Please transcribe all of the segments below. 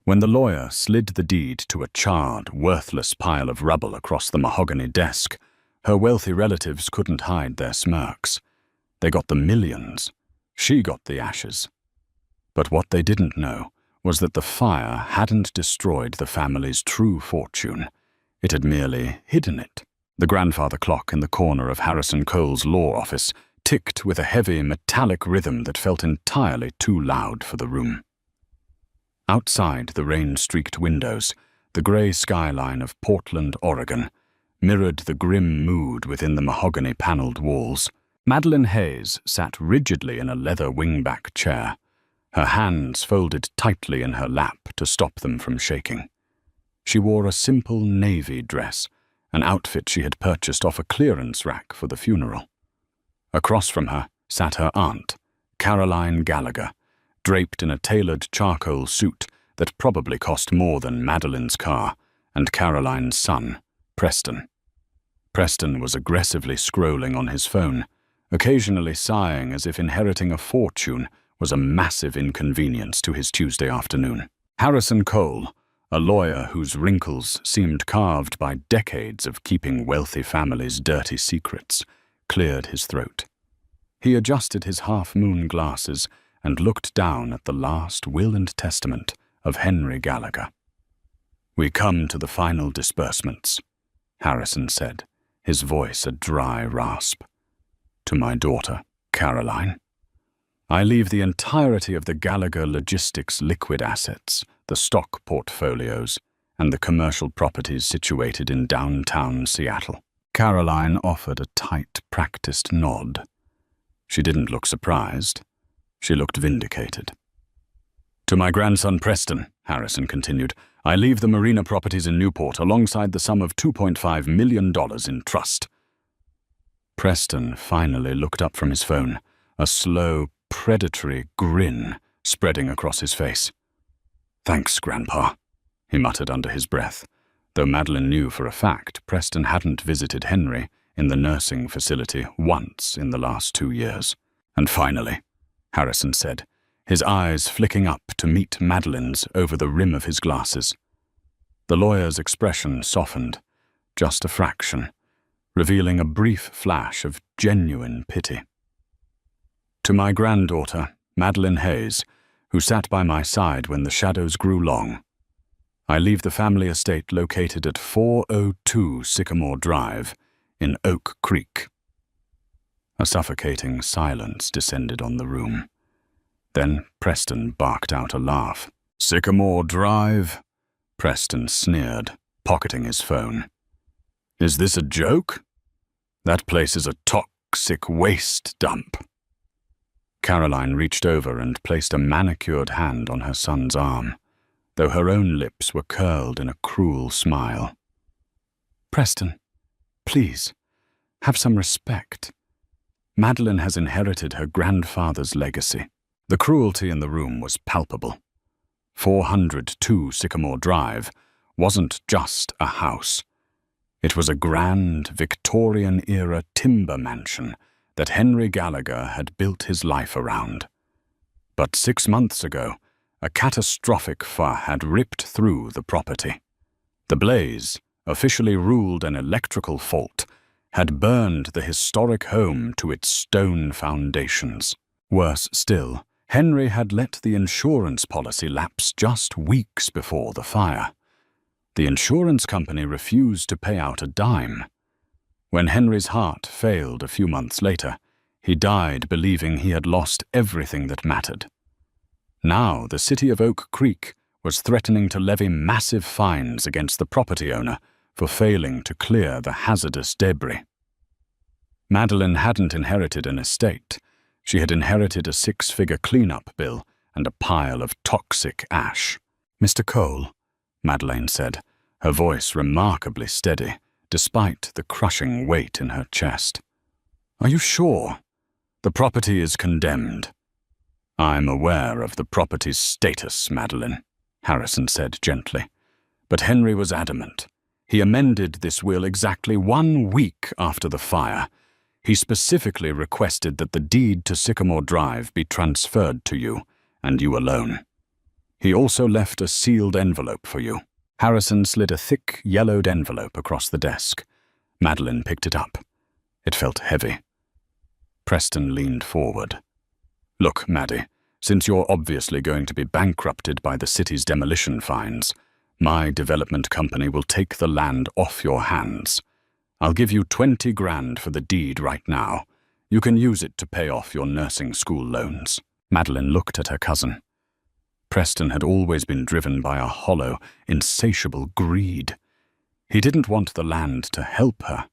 When the lawyer slid the deed to a charred, worthless pile of rubble across the mahogany desk, her wealthy relatives couldn't hide their smirks. They got the millions. She got the ashes. But what they didn't know was that the fire hadn't destroyed the family's true fortune. It had merely hidden it. The grandfather clock in the corner of Harrison Cole's law office ticked with a heavy, metallic rhythm that felt entirely too loud for the room. Outside the rain-streaked windows, the grey skyline of Portland, Oregon, mirrored the grim mood within the mahogany-panelled walls. Madeline Hayes sat rigidly in a leather wingback chair, her hands folded tightly in her lap to stop them from shaking. She wore a simple navy dress, an outfit she had purchased off a clearance rack for the funeral. Across from her sat her aunt, Caroline Gallagher, draped in a tailored charcoal suit that probably cost more than Madeline's car, and Caroline's son, Preston. Preston was aggressively scrolling on his phone, occasionally sighing as if inheriting a fortune was a massive inconvenience to his Tuesday afternoon. Harrison Cole, a lawyer whose wrinkles seemed carved by decades of keeping wealthy families' dirty secrets, cleared his throat. He adjusted his half-moon glasses and looked down at the last will and testament of Henry Gallagher. "We come to the final disbursements," Harrison said, his voice a dry rasp. "To my daughter, Caroline. I leave the entirety of the Gallagher Logistics liquid assets, the stock portfolios, and the commercial properties situated in downtown Seattle." Caroline offered a tight, practiced nod. She didn't look surprised. She looked vindicated. "To my grandson Preston," Harrison continued, "I leave the marina properties in Newport alongside the sum of $2.5 million in trust." Preston finally looked up from his phone, a slow, predatory grin spreading across his face. "Thanks, Grandpa," he muttered under his breath, though Madeline knew for a fact Preston hadn't visited Henry in the nursing facility once in the last 2 years. "And finally," Harrison said, his eyes flicking up to meet Madeline's over the rim of his glasses. The lawyer's expression softened, just a fraction, revealing a brief flash of genuine pity. "To my granddaughter, Madeline Hayes, who sat by my side when the shadows grew long. I leave the family estate located at 402 Sycamore Drive in Oak Creek." A suffocating silence descended on the room. Then Preston barked out a laugh. "Sycamore Drive?" Preston sneered, pocketing his phone. "Is this a joke? That place is a toxic waste dump." Caroline reached over and placed a manicured hand on her son's arm, though her own lips were curled in a cruel smile. "Preston, please, have some respect. Madeline has inherited her grandfather's legacy." The cruelty in the room was palpable. 402 Sycamore Drive wasn't just a house. It was a grand, Victorian-era timber mansion that Henry Gallagher had built his life around. But 6 months ago, a catastrophic fire had ripped through the property. The blaze, officially ruled an electrical fault, had burned the historic home to its stone foundations. Worse still, Henry had let the insurance policy lapse just weeks before the fire. The insurance company refused to pay out a dime. When Henry's heart failed a few months later, he died believing he had lost everything that mattered. Now the city of Oak Creek was threatening to levy massive fines against the property owner for failing to clear the hazardous debris. Madeline hadn't inherited an estate. She had inherited a 6-figure cleanup bill and a pile of toxic ash. "Mr. Cole," Madeleine said, her voice remarkably steady, despite the crushing weight in her chest. "Are you sure? The property is condemned." "I'm aware of the property's status, Madeline," Harrison said gently. But Henry was adamant. He amended this will exactly 1 week after the fire. He specifically requested that the deed to Sycamore Drive be transferred to you, and you alone. He also left a sealed envelope for you. Harrison slid a thick, yellowed envelope across the desk. Madeline picked it up. It felt heavy. Preston leaned forward. Look, Maddie, since you're obviously going to be bankrupted by the city's demolition fines, my development company will take the land off your hands. I'll give you 20 grand for the deed right now. You can use it to pay off your nursing school loans. Madeline looked at her cousin. Preston had always been driven by a hollow, insatiable greed. He didn't want the land to help her.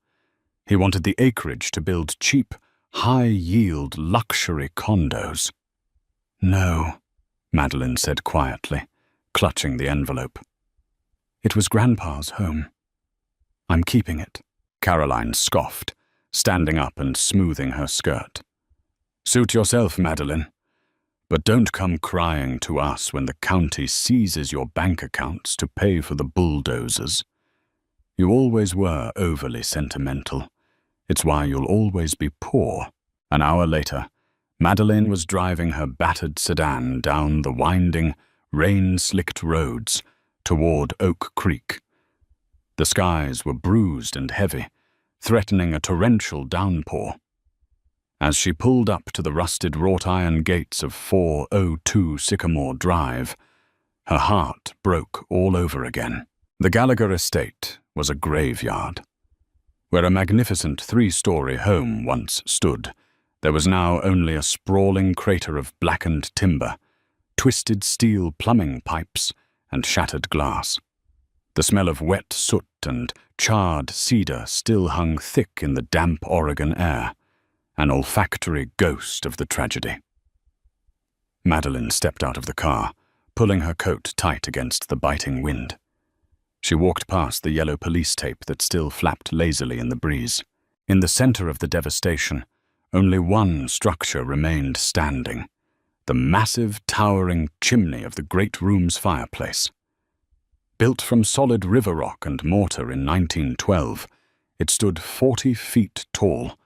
He wanted the acreage to build cheap, high-yield luxury condos. No, Madeline said quietly, clutching the envelope. It was Grandpa's home. I'm keeping it. Caroline scoffed, standing up and smoothing her skirt. Suit yourself, Madeline. But don't come crying to us when the county seizes your bank accounts to pay for the bulldozers. You always were overly sentimental. It's why you'll always be poor. An hour later, Madeline was driving her battered sedan down the winding, rain-slicked roads toward Oak Creek. The skies were bruised and heavy, threatening a torrential downpour. As she pulled up to the rusted wrought-iron gates of 402 Sycamore Drive, her heart broke all over again. The Gallagher estate was a graveyard. Where a magnificent 3-story home once stood, there was now only a sprawling crater of blackened timber, twisted steel plumbing pipes, and shattered glass. The smell of wet soot and charred cedar still hung thick in the damp Oregon air, an olfactory ghost of the tragedy. Madeline stepped out of the car, pulling her coat tight against the biting wind. She walked past the yellow police tape that still flapped lazily in the breeze. In the center of the devastation, only one structure remained standing, the massive, towering chimney of the great room's fireplace. Built from solid river rock and mortar in 1912, it stood 40 feet tall,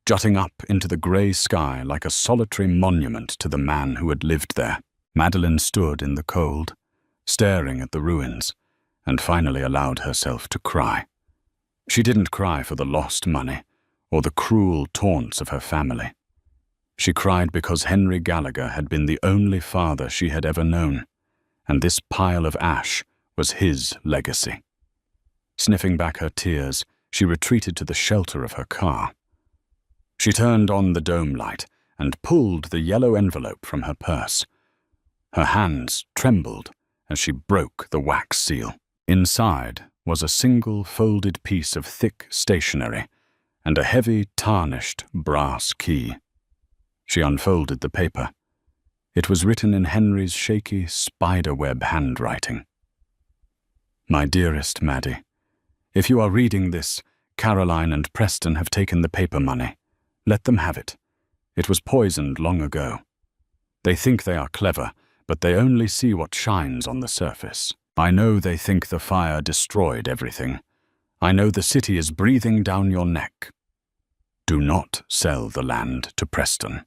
jutting up into the grey sky like a solitary monument to the man who had lived there. Madeline stood in the cold, staring at the ruins, and finally allowed herself to cry. She didn't cry for the lost money or the cruel taunts of her family. She cried because Henry Gallagher had been the only father she had ever known, and this pile of ash was his legacy. Sniffing back her tears, she retreated to the shelter of her car. She turned on the dome light and pulled the yellow envelope from her purse. Her hands trembled as she broke the wax seal. Inside was a single folded piece of thick stationery and a heavy, tarnished brass key. She unfolded the paper. It was written in Henry's shaky, spiderweb handwriting. My dearest Maddie, if you are reading this, Caroline and Preston have taken the paper money. Let them have it. It was poisoned long ago. They think they are clever, but they only see what shines on the surface. I know they think the fire destroyed everything. I know the city is breathing down your neck. Do not sell the land to Preston.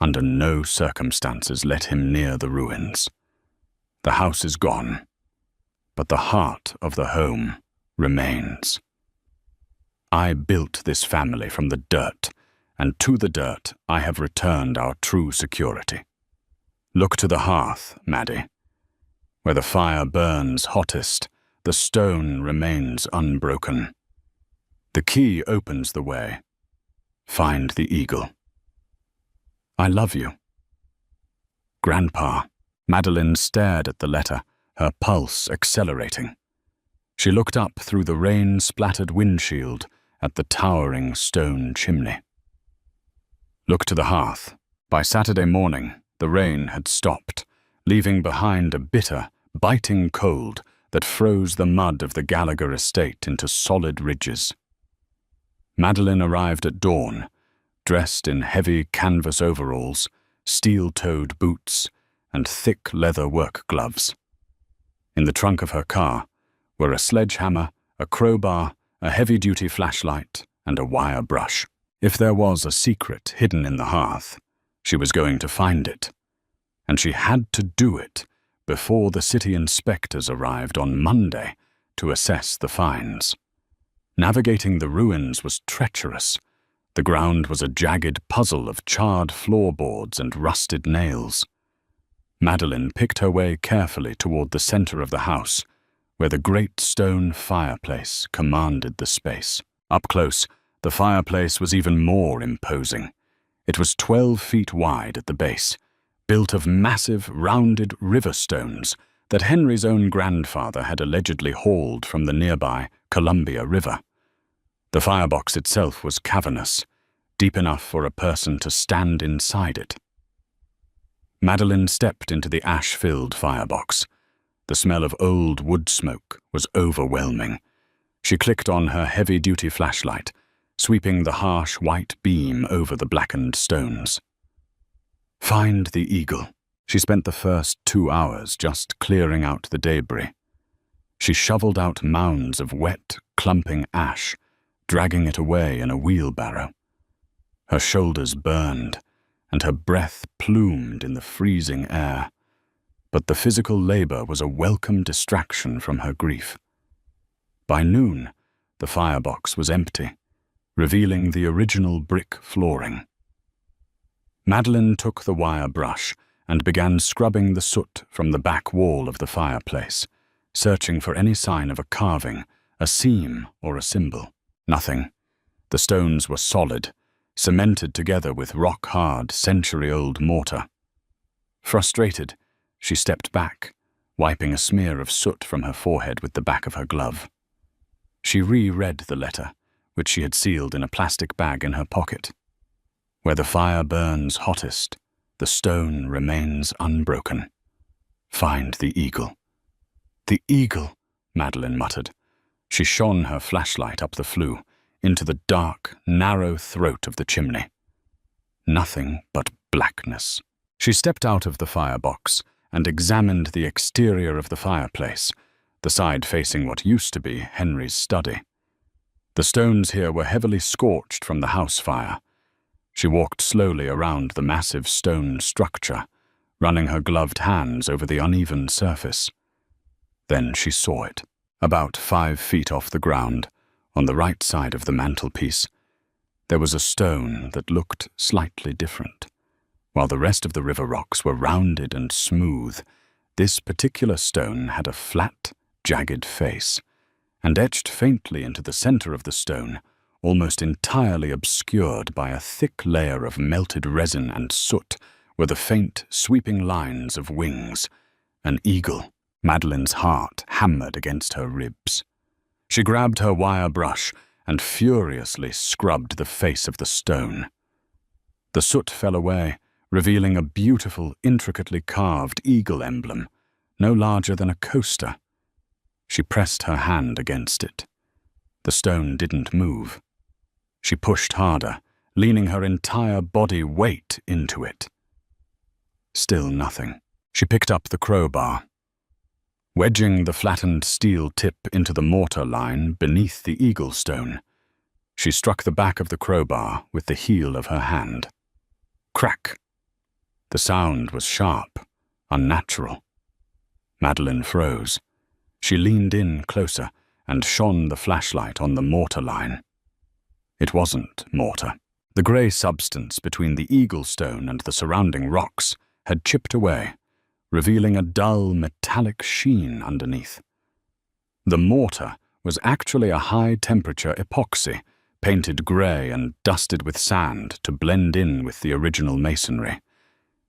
Under no circumstances let him near the ruins. The house is gone, but the heart of the home remains. I built this family from the dirt, and to the dirt I have returned our true security. Look to the hearth, Maddie. Where the fire burns hottest, the stone remains unbroken. The key opens the way. Find the eagle. I love you. Grandpa. Madeline stared at the letter, her pulse accelerating. She looked up through the rain-splattered windshield at the towering stone chimney. Look to the hearth. By Saturday morning, the rain had stopped, leaving behind a bitter, biting cold that froze the mud of the Gallagher estate into solid ridges. Madeline arrived at dawn, dressed in heavy canvas overalls, steel-toed boots, and thick leather work gloves. In the trunk of her car were a sledgehammer, a crowbar, a heavy-duty flashlight, and a wire brush. If there was a secret hidden in the hearth, she was going to find it. And she had to do it before the city inspectors arrived on Monday to assess the finds. Navigating the ruins was treacherous. The ground was a jagged puzzle of charred floorboards and rusted nails. Madeline picked her way carefully toward the center of the house, where the great stone fireplace commanded the space. Up close, the fireplace was even more imposing. It was 12 feet wide at the base, built of massive, rounded river stones that Henry's own grandfather had allegedly hauled from the nearby Columbia River. The firebox itself was cavernous, deep enough for a person to stand inside it. Madeline stepped into the ash-filled firebox. The smell of old wood smoke was overwhelming. She clicked on her heavy-duty flashlight, sweeping the harsh white beam over the blackened stones. Find the eagle. She spent the first 2 hours just clearing out the debris. She shoveled out mounds of wet, clumping ash, dragging it away in a wheelbarrow. Her shoulders burned, and her breath plumed in the freezing air. But the physical labor was a welcome distraction from her grief. By noon, the firebox was empty, revealing the original brick flooring. Madeline took the wire brush and began scrubbing the soot from the back wall of the fireplace, searching for any sign of a carving, a seam, or a symbol. Nothing. The stones were solid, cemented together with rock-hard, century-old mortar. Frustrated, she stepped back, wiping a smear of soot from her forehead with the back of her glove. She reread the letter, which she had sealed in a plastic bag in her pocket. Where the fire burns hottest, the stone remains unbroken. Find the eagle. The eagle, Madeline muttered. She shone her flashlight up the flue, into the dark, narrow throat of the chimney. Nothing but blackness. She stepped out of the firebox and examined the exterior of the fireplace, the side facing what used to be Henry's study. The stones here were heavily scorched from the house fire. She walked slowly around the massive stone structure, running her gloved hands over the uneven surface. Then she saw it, about 5 feet off the ground, on the right side of the mantelpiece. There was a stone that looked slightly different. While the rest of the river rocks were rounded and smooth, this particular stone had a flat, jagged face, and etched faintly into the center of the stone, almost entirely obscured by a thick layer of melted resin and soot, were the faint, sweeping lines of wings. An eagle. Madeline's heart hammered against her ribs. She grabbed her wire brush and furiously scrubbed the face of the stone. The soot fell away, revealing a beautiful, intricately carved eagle emblem, no larger than a coaster. She pressed her hand against it. The stone didn't move. She pushed harder, leaning her entire body weight into it. Still nothing. She picked up the crowbar. Wedging the flattened steel tip into the mortar line beneath the eagle stone, she struck the back of the crowbar with the heel of her hand. Crack! The sound was sharp, unnatural. Madeline froze. She leaned in closer and shone the flashlight on the mortar line. It wasn't mortar. The grey substance between the eagle stone and the surrounding rocks had chipped away, revealing a dull metallic sheen underneath. The mortar was actually a high-temperature epoxy, painted grey and dusted with sand to blend in with the original masonry.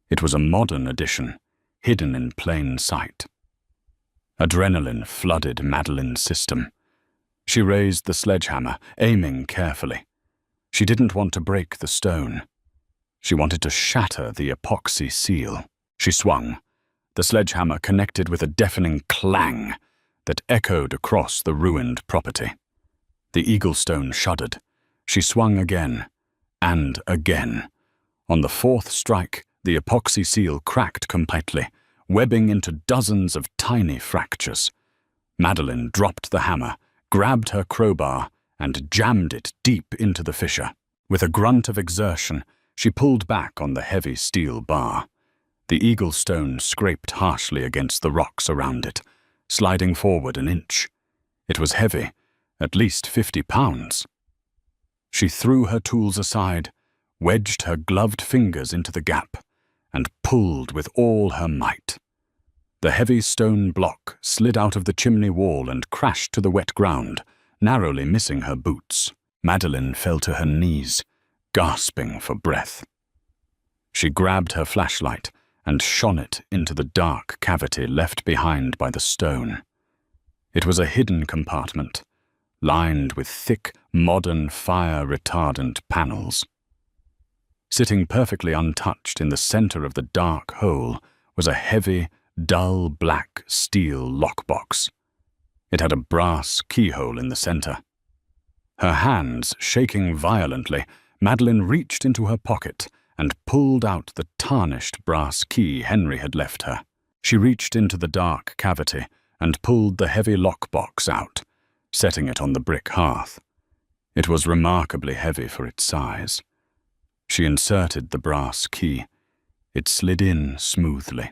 It was a modern addition, hidden in plain sight. Adrenaline flooded Madeline's system. She raised the sledgehammer, aiming carefully. She didn't want to break the stone. She wanted to shatter the epoxy seal. She swung. The sledgehammer connected with a deafening clang that echoed across the ruined property. The eagle stone shuddered. She swung again, and again. On the fourth strike, the epoxy seal cracked completely, webbing into dozens of tiny fractures. Madeline dropped the hammer, grabbed her crowbar, and jammed it deep into the fissure. With a grunt of exertion, she pulled back on the heavy steel bar. The eagle stone scraped harshly against the rocks around it, sliding forward an inch. It was heavy, at least 50 pounds. She threw her tools aside, wedged her gloved fingers into the gap, and pulled with all her might. The heavy stone block slid out of the chimney wall and crashed to the wet ground, narrowly missing her boots. Madeline fell to her knees, gasping for breath. She grabbed her flashlight and shone it into the dark cavity left behind by the stone. It was a hidden compartment, lined with thick, modern fire-retardant panels. Sitting perfectly untouched in the center of the dark hole was a heavy, dull black steel lockbox. It had a brass keyhole in the center. Her hands shaking violently, Madeline reached into her pocket and pulled out the tarnished brass key Henry had left her. She reached into the dark cavity and pulled the heavy lockbox out, setting it on the brick hearth. It was remarkably heavy for its size. She inserted the brass key. It slid in smoothly.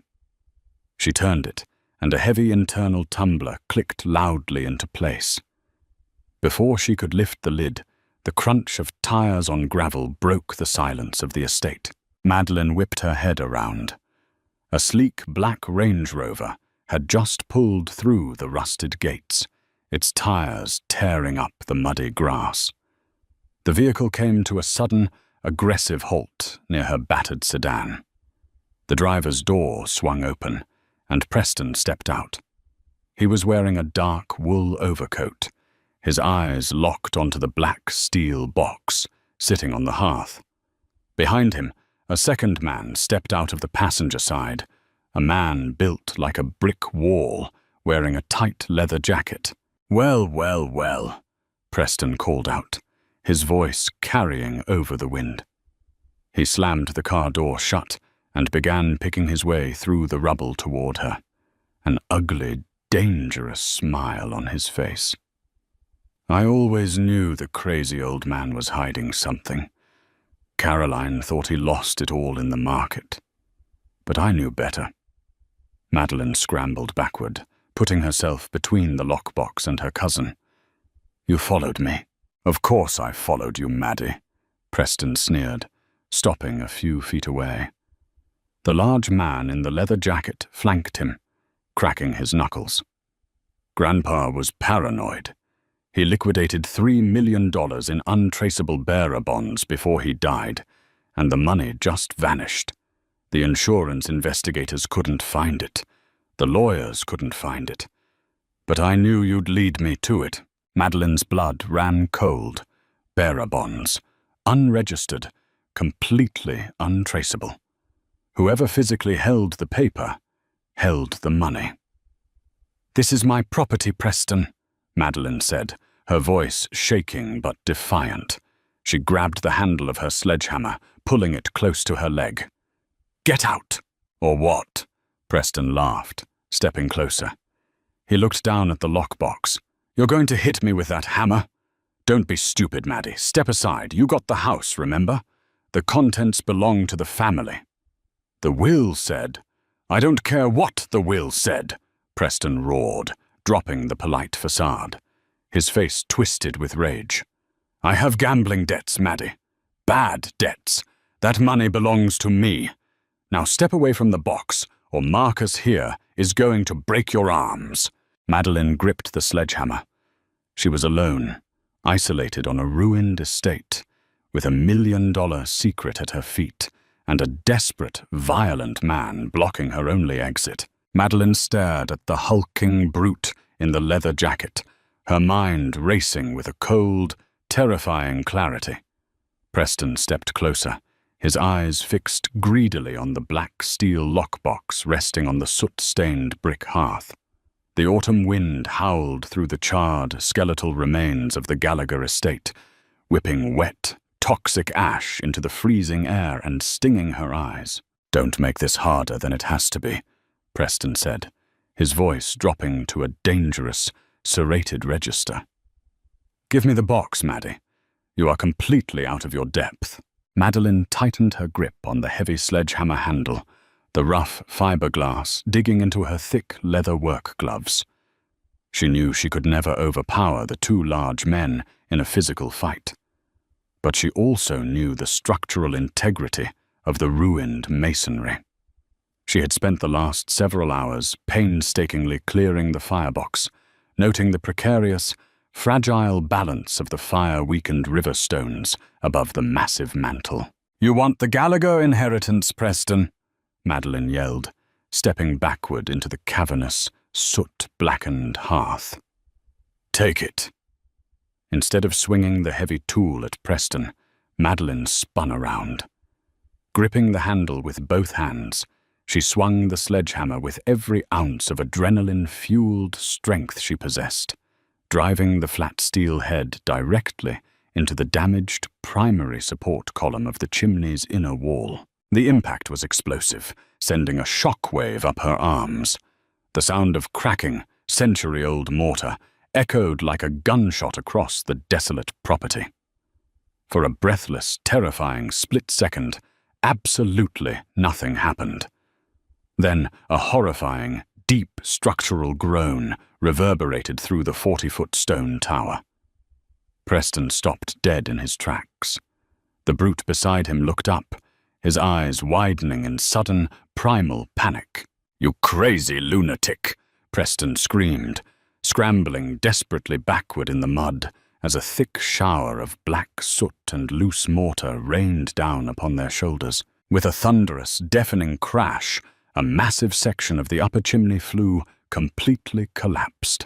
She turned it, and a heavy internal tumbler clicked loudly into place. Before she could lift the lid, the crunch of tires on gravel broke the silence of the estate. Madeline whipped her head around. A sleek black Range Rover had just pulled through the rusted gates, its tires tearing up the muddy grass. The vehicle came to a sudden, aggressive halt near her battered sedan. The driver's door swung open, and Preston stepped out. He was wearing a dark wool overcoat, his eyes locked onto the black steel box sitting on the hearth. Behind him, a second man stepped out of the passenger side, a man built like a brick wall, wearing a tight leather jacket. "Well, well, well," Preston called out, his voice carrying over the wind. He slammed the car door shut and began picking his way through the rubble toward her, an ugly, dangerous smile on his face. "I always knew the crazy old man was hiding something. Caroline thought he lost it all in the market. But I knew better." Madeline scrambled backward, putting herself between the lockbox and her cousin. "You followed me." "Of course I followed you, Maddie," Preston sneered, stopping a few feet away. The large man in the leather jacket flanked him, cracking his knuckles. "Grandpa was paranoid. He liquidated $3 million in untraceable bearer bonds before he died, and the money just vanished. The insurance investigators couldn't find it. The lawyers couldn't find it. But I knew you'd lead me to it." Madeline's blood ran cold. Bearer bonds. Unregistered. Completely untraceable. Whoever physically held the paper held the money. "This is my property, Preston," Madeline said, her voice shaking but defiant. She grabbed the handle of her sledgehammer, pulling it close to her leg. "Get out!" "Or what?" Preston laughed, stepping closer. He looked down at the lockbox. "You're going to hit me with that hammer? Don't be stupid, Maddie. Step aside. You got the house, remember? The contents belong to the family." "The will said—" "I don't care what the will said," Preston roared, dropping the polite facade. His face twisted with rage. "I have gambling debts, Maddie. Bad debts. That money belongs to me. Now step away from the box, or Marcus here is going to break your arms." Madeline gripped the sledgehammer. She was alone, isolated on a ruined estate, with $1 million secret at her feet, and a desperate, violent man blocking her only exit. Madeline stared at the hulking brute in the leather jacket, her mind racing with a cold, terrifying clarity. Preston stepped closer, his eyes fixed greedily on the black steel lockbox resting on the soot-stained brick hearth. The autumn wind howled through the charred, skeletal remains of the Gallagher estate, whipping wet, toxic ash into the freezing air and stinging her eyes. "Don't make this harder than it has to be," Preston said, his voice dropping to a dangerous, serrated register. "Give me the box, Maddie. You are completely out of your depth." Madeline tightened her grip on the heavy sledgehammer handle, the rough fiberglass digging into her thick leather work gloves. She knew she could never overpower the two large men in a physical fight. But she also knew the structural integrity of the ruined masonry. She had spent the last several hours painstakingly clearing the firebox, noting the precarious, fragile balance of the fire-weakened river stones above the massive mantel. "You want the Gallagher inheritance, Preston?" Madeline yelled, stepping backward into the cavernous, soot-blackened hearth. "Take it." Instead of swinging the heavy tool at Preston, Madeline spun around. Gripping the handle with both hands, she swung the sledgehammer with every ounce of adrenaline-fueled strength she possessed, driving the flat steel head directly into the damaged primary support column of the chimney's inner wall. The impact was explosive, sending a shockwave up her arms. The sound of cracking, century-old mortar echoed like a gunshot across the desolate property. For a breathless, terrifying split second, absolutely nothing happened. Then a horrifying, deep structural groan reverberated through the 40-foot stone tower. Preston stopped dead in his tracks. The brute beside him looked up, his eyes widening in sudden, primal panic. "You crazy lunatic!" Preston screamed, scrambling desperately backward in the mud as a thick shower of black soot and loose mortar rained down upon their shoulders. With a thunderous, deafening crash, a massive section of the upper chimney flue completely collapsed.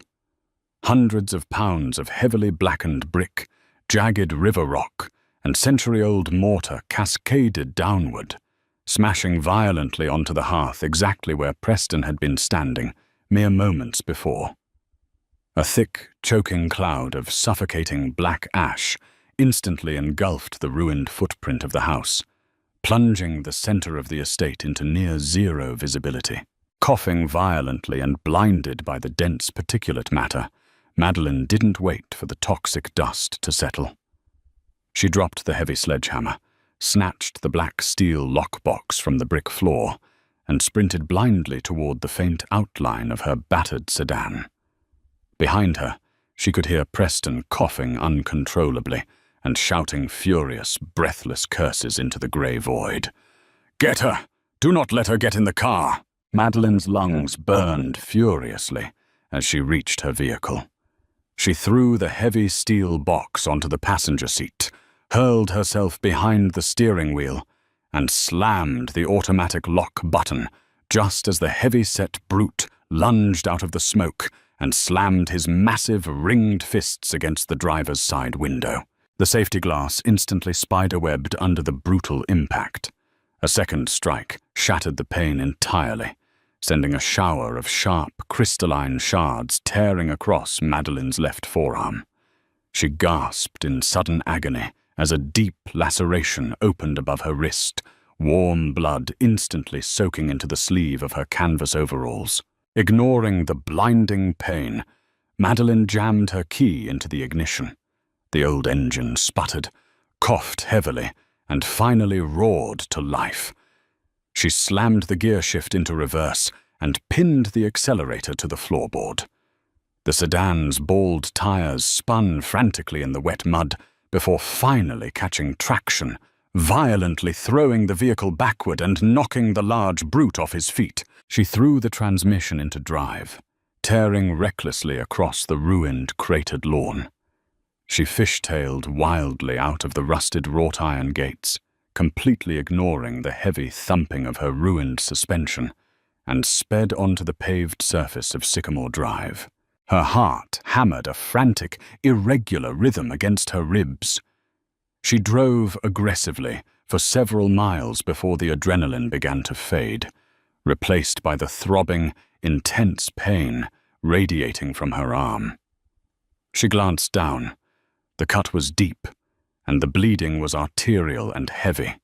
Hundreds of pounds of heavily blackened brick, jagged river rock, and century-old mortar cascaded downward, smashing violently onto the hearth exactly where Preston had been standing mere moments before. A thick, choking cloud of suffocating black ash instantly engulfed the ruined footprint of the house, plunging the center of the estate into near-zero visibility. Coughing violently and blinded by the dense particulate matter, Madeline didn't wait for the toxic dust to settle. She dropped the heavy sledgehammer, snatched the black steel lockbox from the brick floor, and sprinted blindly toward the faint outline of her battered sedan. Behind her, she could hear Preston coughing uncontrollably and shouting furious, breathless curses into the grey void. "Get her! Do not let her get in the car!" Madeline's lungs burned furiously as she reached her vehicle. She threw the heavy steel box onto the passenger seat, hurled herself behind the steering wheel, and slammed the automatic lock button just as the heavy-set brute lunged out of the smoke and slammed his massive ringed fists against the driver's side window. The safety glass instantly spiderwebbed under the brutal impact. A second strike shattered the pane entirely, sending a shower of sharp, crystalline shards tearing across Madeline's left forearm. She gasped in sudden agony as a deep laceration opened above her wrist, warm blood instantly soaking into the sleeve of her canvas overalls. Ignoring the blinding pain, Madeline jammed her key into the ignition. The old engine sputtered, coughed heavily, and finally roared to life. She slammed the gear shift into reverse and pinned the accelerator to the floorboard. The sedan's bald tires spun frantically in the wet mud before finally catching traction, violently throwing the vehicle backward and knocking the large brute off his feet. She threw the transmission into drive, tearing recklessly across the ruined, cratered lawn. She fishtailed wildly out of the rusted wrought-iron gates, completely ignoring the heavy thumping of her ruined suspension, and sped onto the paved surface of Sycamore Drive. Her heart hammered a frantic, irregular rhythm against her ribs. She drove aggressively for several miles before the adrenaline began to fade, replaced by the throbbing, intense pain radiating from her arm. She glanced down. The cut was deep, and the bleeding was arterial and heavy.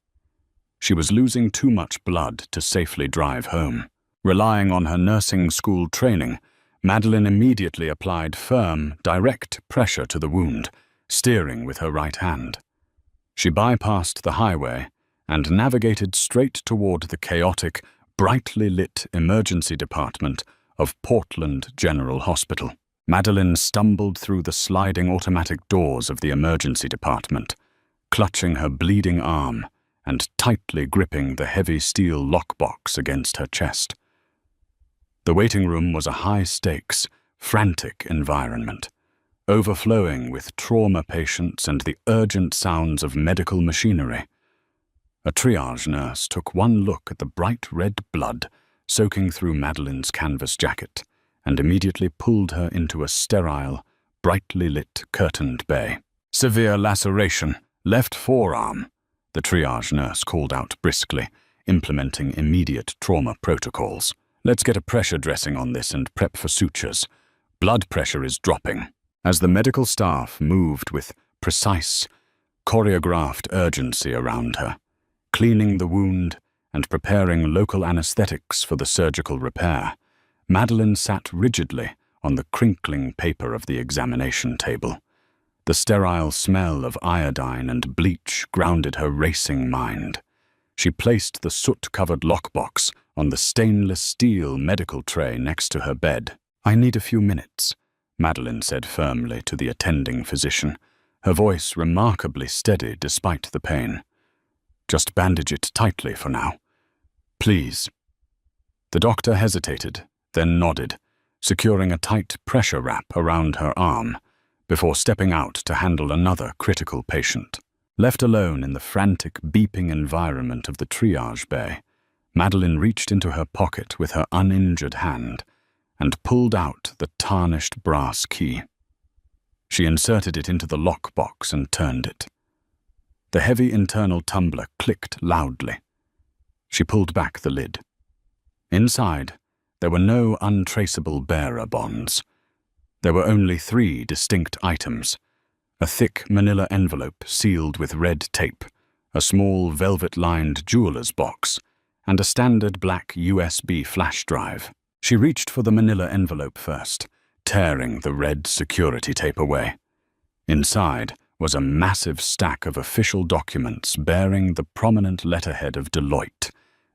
She was losing too much blood to safely drive home. Relying on her nursing school training, Madeline immediately applied firm, direct pressure to the wound, steering with her right hand. She bypassed the highway and navigated straight toward the chaotic, brightly lit emergency department of Portland General Hospital. Madeline stumbled through the sliding automatic doors of the emergency department, clutching her bleeding arm and tightly gripping the heavy steel lockbox against her chest. The waiting room was a high-stakes, frantic environment, overflowing with trauma patients and the urgent sounds of medical machinery. A triage nurse took one look at the bright red blood soaking through Madeline's canvas jacket and immediately pulled her into a sterile, brightly lit curtained bay. "Severe laceration, left forearm," the triage nurse called out briskly, implementing immediate trauma protocols. "Let's get a pressure dressing on this and prep for sutures. Blood pressure is dropping." As the medical staff moved with precise, choreographed urgency around her, cleaning the wound and preparing local anesthetics for the surgical repair, Madeline sat rigidly on the crinkling paper of the examination table. The sterile smell of iodine and bleach grounded her racing mind. She placed the soot-covered lockbox on the stainless steel medical tray next to her bed. "I need a few minutes," Madeline said firmly to the attending physician, her voice remarkably steady despite the pain. "Just bandage it tightly for now. Please." The doctor hesitated, then nodded, securing a tight pressure wrap around her arm, before stepping out to handle another critical patient. Left alone in the frantic, beeping environment of the triage bay, Madeline reached into her pocket with her uninjured hand and pulled out the tarnished brass key. She inserted it into the lockbox and turned it. The heavy internal tumbler clicked loudly. She pulled back the lid. Inside, there were no untraceable bearer bonds. There were only 3 distinct items: a thick manila envelope sealed with red tape, a small velvet-lined jeweler's box, and a standard black USB flash drive. She reached for the manila envelope first, tearing the red security tape away. Inside was a massive stack of official documents bearing the prominent letterhead of Deloitte,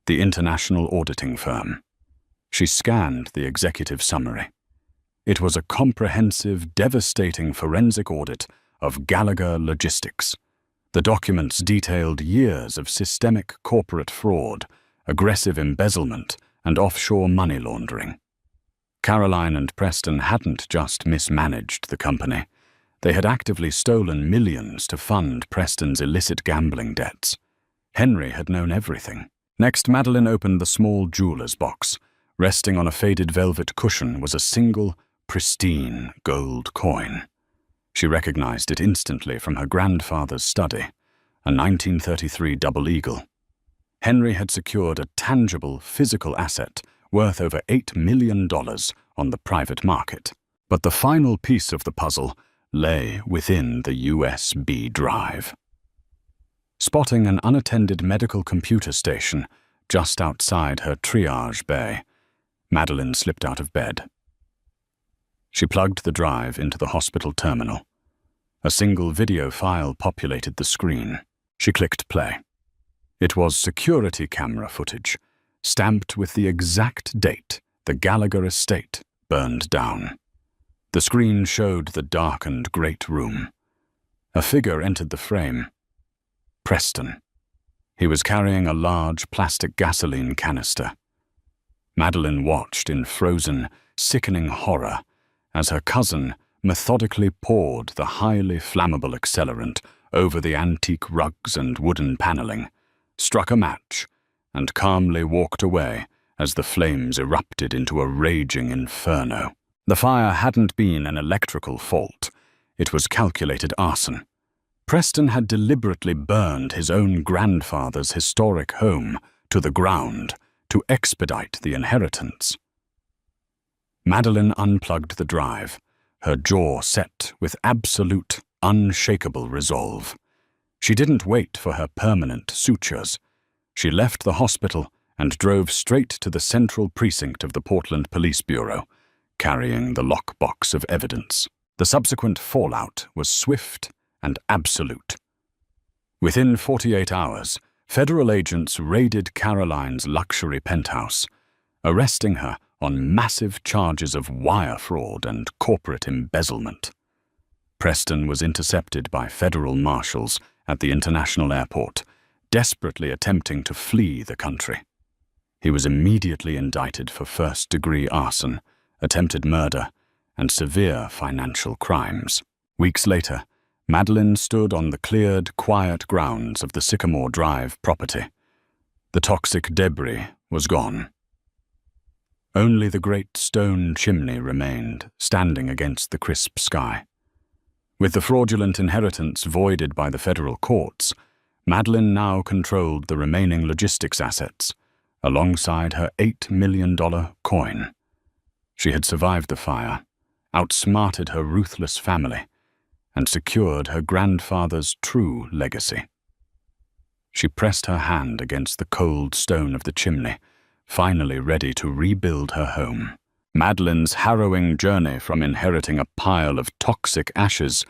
the international auditing firm. She scanned the executive summary. It was a comprehensive, devastating forensic audit of Gallagher Logistics. The documents detailed years of systemic corporate fraud, aggressive embezzlement, and offshore money laundering. Caroline and Preston hadn't just mismanaged the company. They had actively stolen millions to fund Preston's illicit gambling debts. Henry had known everything. Next, Madeline opened the small jeweler's box. Resting on a faded velvet cushion was a single, pristine gold coin. She recognized it instantly from her grandfather's study, a 1933 double eagle. Henry had secured a tangible, physical asset worth over $8 million on the private market. But the final piece of the puzzle lay within the USB drive. Spotting an unattended medical computer station just outside her triage bay, Madeline slipped out of bed. She plugged the drive into the hospital terminal. A single video file populated the screen. She clicked play. It was security camera footage, stamped with the exact date the Gallagher estate burned down. The screen showed the darkened great room. A figure entered the frame. Preston. He was carrying a large plastic gasoline canister. Madeline watched in frozen, sickening horror as her cousin methodically poured the highly flammable accelerant over the antique rugs and wooden paneling, struck a match, and calmly walked away as the flames erupted into a raging inferno. The fire hadn't been an electrical fault. It was calculated arson. Preston had deliberately burned his own grandfather's historic home to the ground to expedite the inheritance. Madeline unplugged the drive, her jaw set with absolute, unshakable resolve. She didn't wait for her permanent sutures. She left the hospital and drove straight to the central precinct of the Portland Police Bureau, carrying the lockbox of evidence. The subsequent fallout was swift and absolute. Within 48 hours, federal agents raided Caroline's luxury penthouse, arresting her on massive charges of wire fraud and corporate embezzlement. Preston was intercepted by federal marshals at the international airport, desperately attempting to flee the country. He was immediately indicted for first-degree arson, attempted murder, and severe financial crimes. Weeks later, Madeline stood on the cleared, quiet grounds of the Sycamore Drive property. The toxic debris was gone. Only the great stone chimney remained, standing against the crisp sky. With the fraudulent inheritance voided by the federal courts, Madeline now controlled the remaining logistics assets, alongside her $8 million coin. She had survived the fire, outsmarted her ruthless family, and secured her grandfather's true legacy. She pressed her hand against the cold stone of the chimney, finally ready to rebuild her home. Madeline's harrowing journey from inheriting a pile of toxic ashes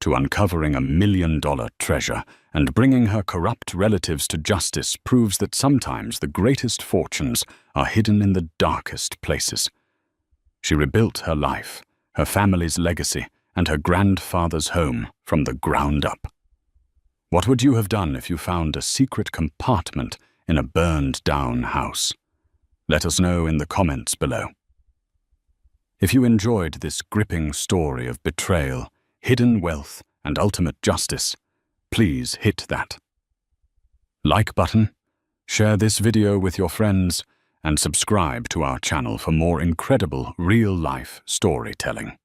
to uncovering $1 million treasure and bringing her corrupt relatives to justice proves that sometimes the greatest fortunes are hidden in the darkest places. She rebuilt her life, her family's legacy, and her grandfather's home from the ground up. What would you have done if you found a secret compartment in a burned-down house? Let us know in the comments below. If you enjoyed this gripping story of betrayal, hidden wealth, and ultimate justice, please hit that like button, share this video with your friends, and subscribe to our channel for more incredible real-life storytelling.